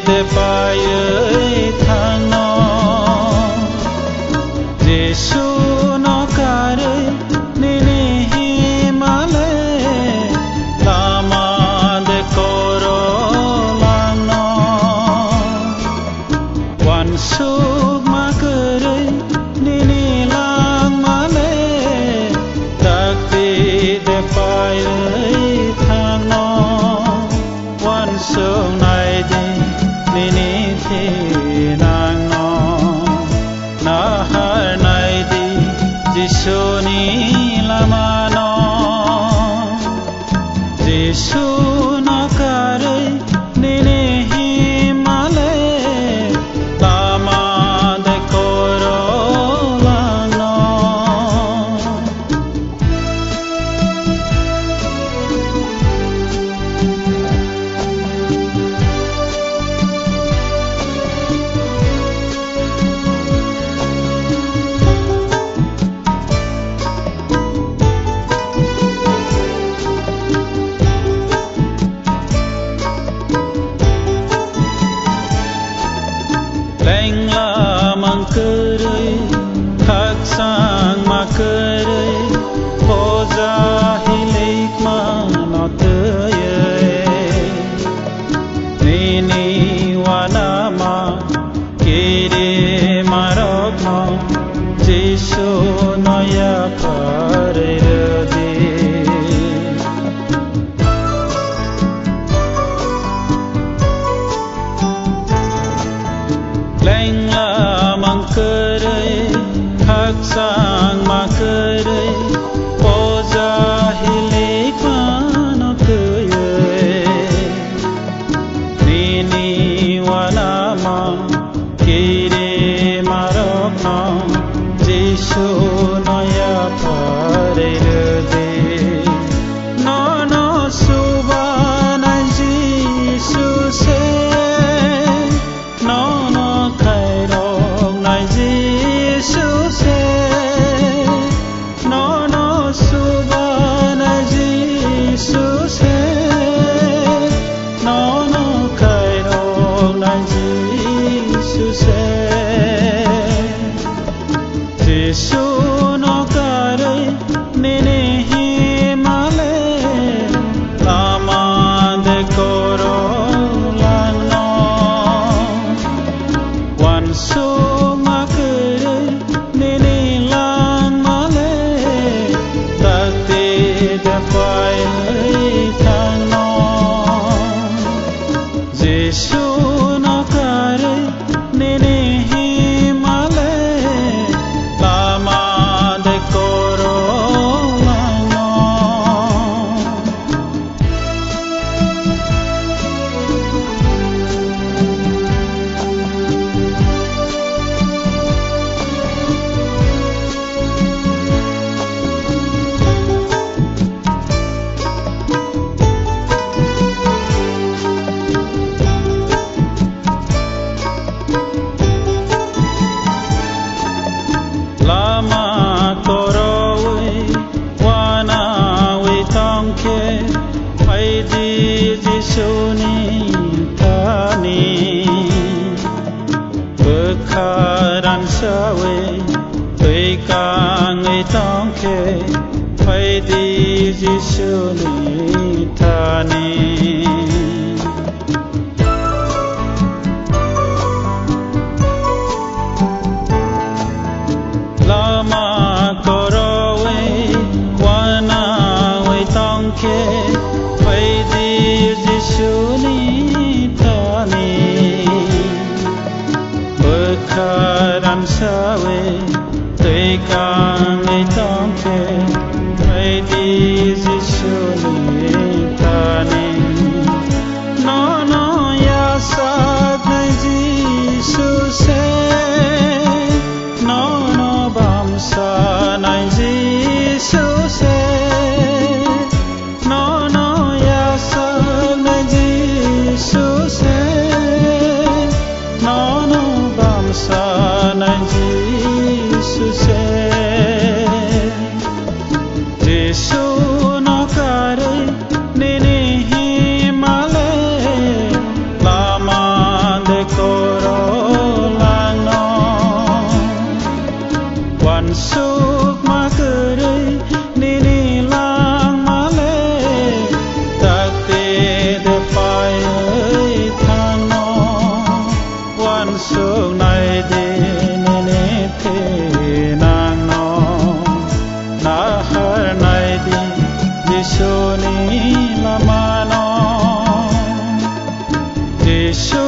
de paye thano Jesu no kare nini himale lama de koro lano wan suk makare nini lang male takti de paye thano wan suk nai de nini thi nang no na har nai di Jesu ni lama no Jesu no kare nini himale lama de koro lano Leng la mang kere thak sang ma kere poza hilik ma no teye nini wana ma kere marok ma Jesu no ya kare de Leng la mang kere thak sang ma kere poza hilik ma no teye nini wana ma kere marok no Jesu no ya pare de no no subana Jesu se no no khairong nai Jesu se no no subana Jesu se no no khairong nai Jesu se Jesu no kare nini himale lama de koro lano wan suk makere nini lang male takti de paye thano Jesu no kare nini himale lama de koro lano lama koro we wana we tongke ai di Jesu ni tani bekharan sawe tui kang we tongke ai di Jesu ni tani lama koro we wana we tongke ai di Jesu ni tani bekharan sawe tui kang we tongke ai di Jesu ni Yeshu